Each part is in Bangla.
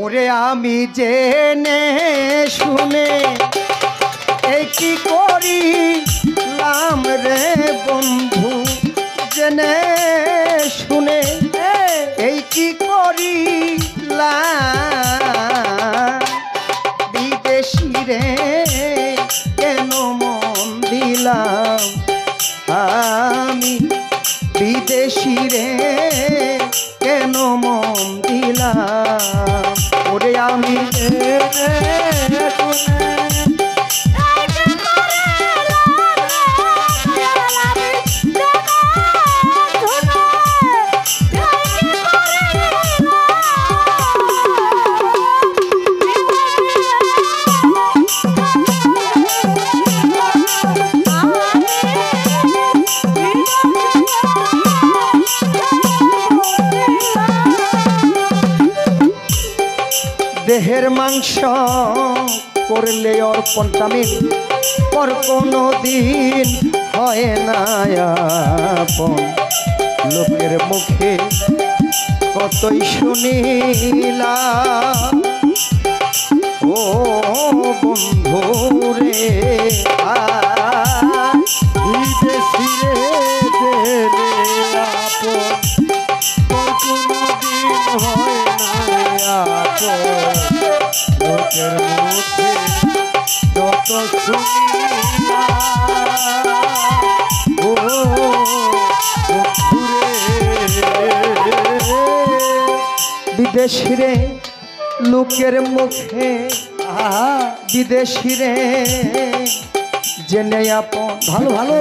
ওরে আমি জেনে শুনে এই কি করিলাম রে বন্ধু, জেনে শুনে এই কি করিলাম, বিদেশি রে কেন মন দিলাম আমি, বিদেশি রে কেন মন দিলাম। ওরে আমি দেহের মাংস করলে অর্পণ কামিল, পর কোনো দিন হয় না আপন। লোকের মুখে কতই শুনিলাম ও বন্ধু রে, বিদেশি রে দেলে আপন, পর কোনো দিন হয় না আপন। লোকের মুখে যত শুনিলাম ও বিদেশি রে, লোকের মুখে বিদেশি রে জেনে আপন। ভালো ভালো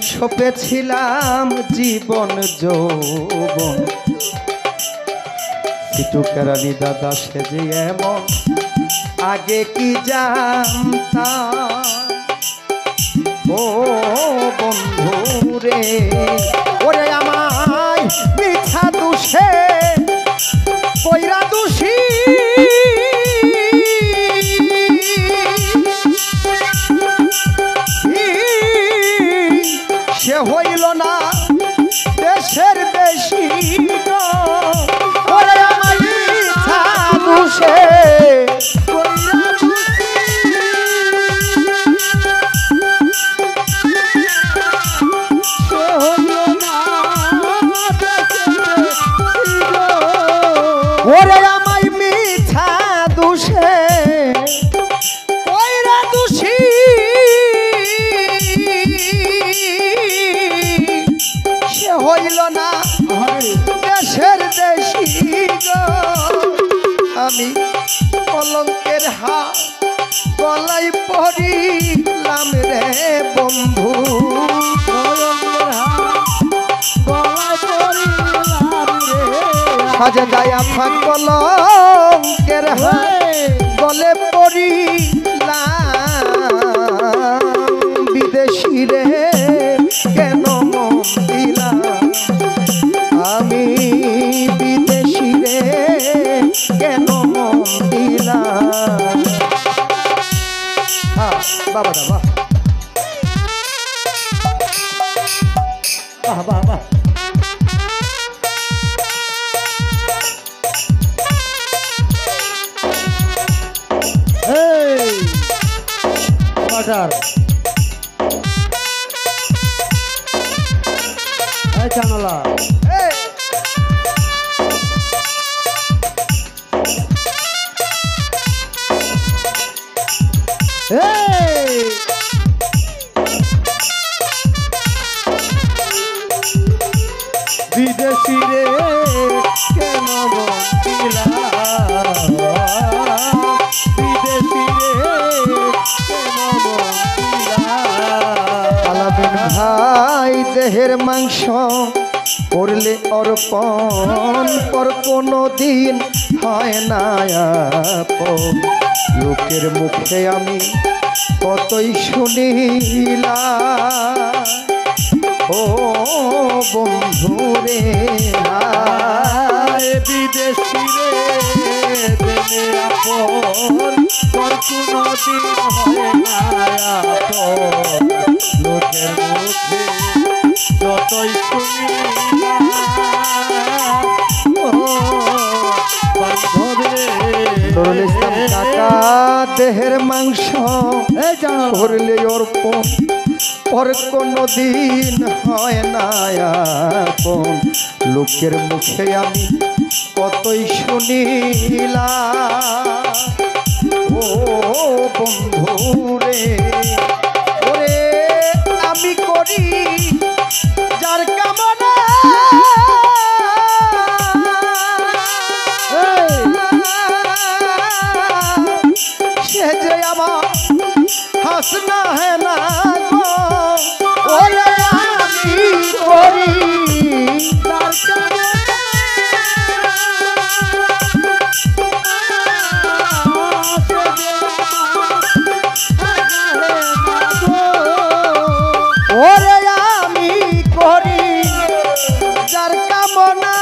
সপেছিলাম জীবন যৌবন, একটু কেরানি দাদা সেজে এমন আগে কি জানতাম ও বন্ধু রে। ওরে আমায় মিথ্যা দোষে কইরা দোষী, সে হইল না দেশের দেশি। ওরে আমায় মিথ্যা দোষে ওরে আমায় মিথ্যা দোষে কইরা দোষী, সে হইল না দেশের দেশি গো। আমি কলঙ্কের হাত গলায় পড়িলাম রে বন্ধু, সাজে যায়া ফাঁক কলঙ্কের গলে পড়িলাম, বিদেশি রে কেন মন দিলাম আমি, বিদেশি রে কেন মন দিলাম। বাবা দা বাহ বাহ বাহ বাহ। জানালা বিদেশি রে কেন বলিলাম, বিদেশি রে কেন বলিলাম। আলামিন ভাই দেহের মাংস করলে অর্পণ, পর কোনো দিন হয় না আপন। লোকের মুখে আমি কতই শুনিলাম ও বন্ধু রে, বিদেশি রে দেলে আপন, পর কোনো দিন হয় না আপন। লোকের মুখে যতই শুনিলাম ও বান্ধব রে। নুরুল ইসলাম কাকা দেহের মাংস করলে অর্পণ পর কোনো দিন হয় না আপন লোকের মুখে আমি কতই শুনিলাম ও বন্ধুরে ওরে আমি করি যার কামনা সে যে আমার হাসনা হে না গো ওরে আমি করি যার কামনা ওরে আমি করি যার কামনা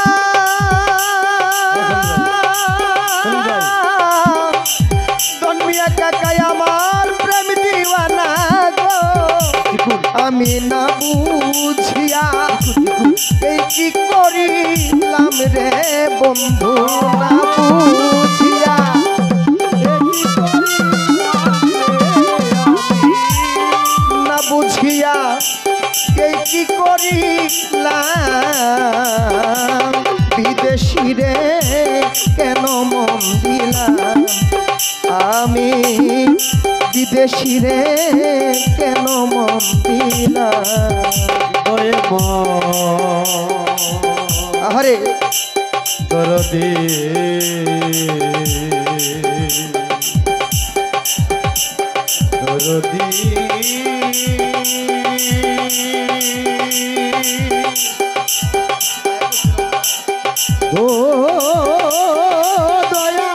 দনমিয়া কাকাই আমার প্রেম দিওয়ানা গো আমি না বুঝিয়া এই কি করিলাম রে বন্ধু না বুঝিয়া না বুঝিয়া এই কি করিলাম বিদেশি রে কেন মন দিলাম আমি বিদেশি রে কেন মন দিলাম আরে দরদি দরদি ও দয়া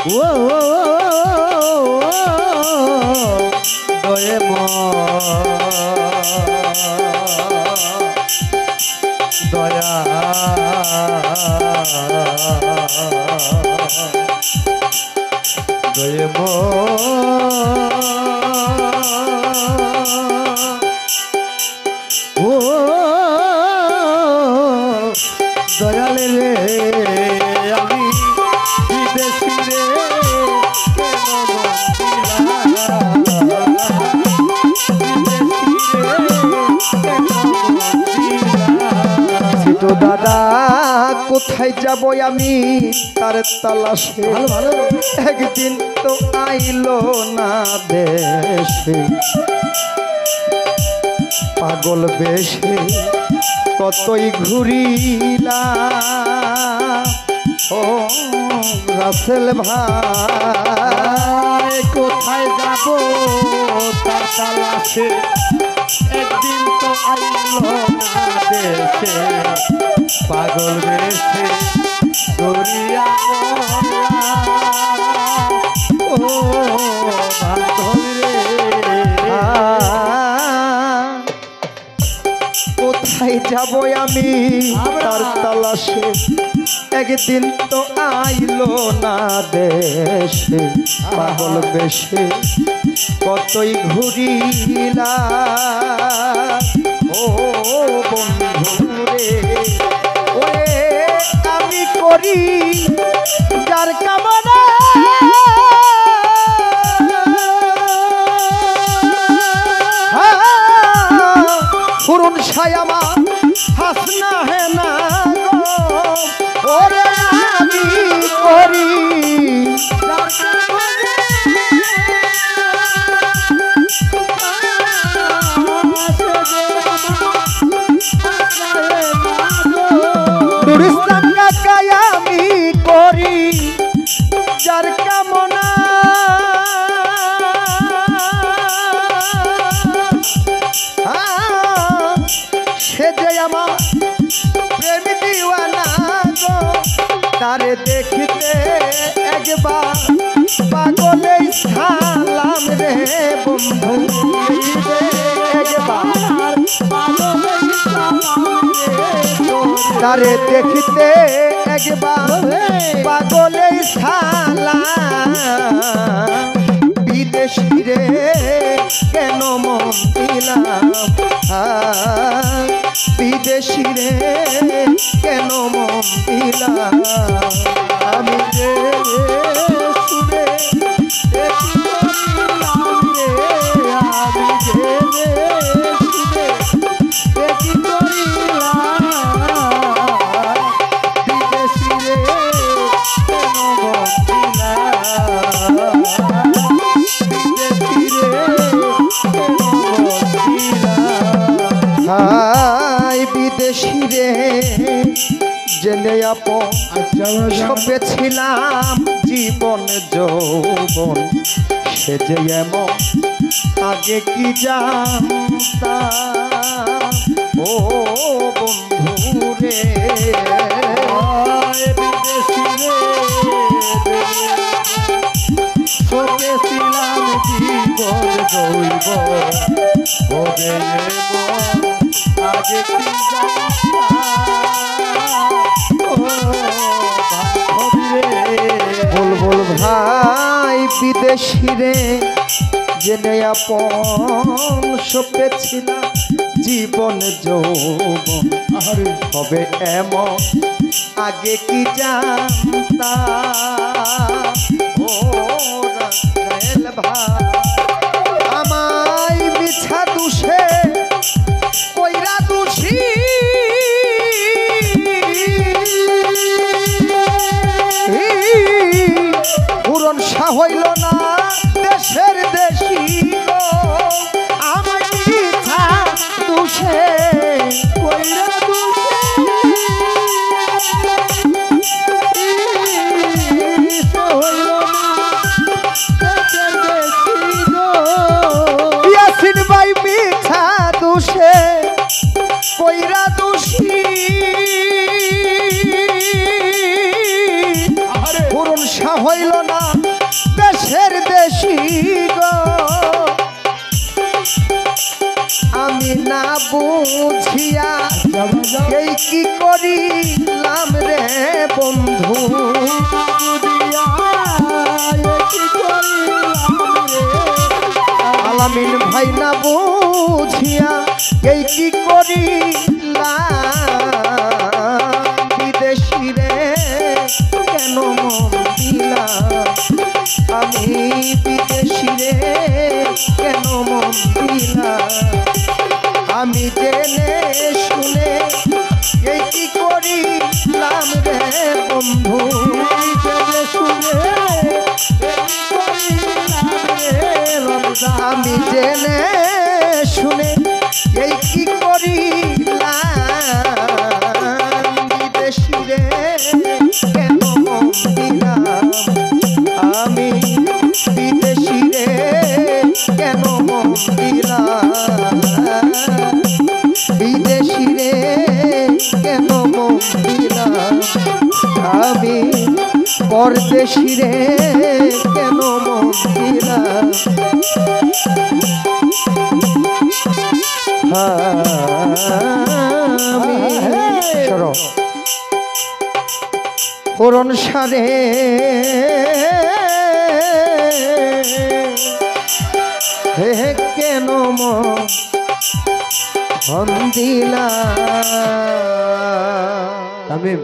ও দয়ে দয়া দয়ে ও দয়ালে রে আমি বিদেশি রে ছোট দাদা কোথায় যাব আমি তার তালাশে একদিন তো আইলো না দেশে পাগল বেশে কতই ঘুরিলা ও রাসেল ভাই কোথায় যাব তার তালাশে একদিন তো আইলো না দেশে পাগল বেশে গড়িয়া ও বান্ধব রে কোথায় যাব আমি তার তালাশে একদিন তো আইলো না দেশে পাগল বেশে কতই ঘুরিলা ও বন্ধু রে ওরে আমি করি যার কামনা পুরন ছায়ামা হাসনা হে না গো ওরে আমি করি নুরুল ইসলাম কাকাই আমি করি যার কামনা সে যে আমার প্রেম দিওয়ানা গো তারে দেখিতে একবার পাগলে সালাম রে বন্ধু একবার তারে দেখিতে একবার পাগলে সালাম বিদেশি রে কেন মন দিলাম বিদেশি রে কেন মন দিলাম আমি যে শুনে দেখি করিলাম রে, আমি যে শুনে দেখি করিলাম বিদেশি রে কেন বন্দিলাম বিদেশি রে কেন বন্দিলাম। হাই বিদেশি রে জেনে আপন সবে ছিলাম জীবন যৌবন সে যে এমন আগে কি জানতাম ও বন্ধু রে বিদেশি রে শোকেছিলাম জীবন জৈব ভোগে আগে কি বুলবুল ভাই বিদেশি রে জেনে আপন সপে ছিলাম জীবন যৌবন হবে এমন আগে কি জানতাম ও রাসেল ভাই আমায় মিছা দুষে কইরা দুষি পূরণ সা হইল না দেশের দেশি আমার মিছা দুষে কইরা ইয়াসিন ভাই মিছা দুষে কইরা দুষি পূরণ সা হইল না দেশের দেশি গো আমি না বুঝিয়া এই কি করিলাম রে বন্ধু আলামিন ভাই না বুঝিয়া এই কি করিলাম বিদেশি রে কেন মন দিলাম আমি বিদেশি রে কেন মন দিলাম আমি জেনে শুনে এই কি করিলাম রে বন্ধু জেনে শুনে আমি জেনে শুনে এই কি করিলাম বিদেশি রে কেন মন দিলাম আমি বিদেশি রে কেন মন দিলাম বিদেশি রে কেন মন দিলাম আমি পরদেশি রে কেন মন দিলাম আমি সরো পূরণ সারে হে কেন মন দিলা তামিম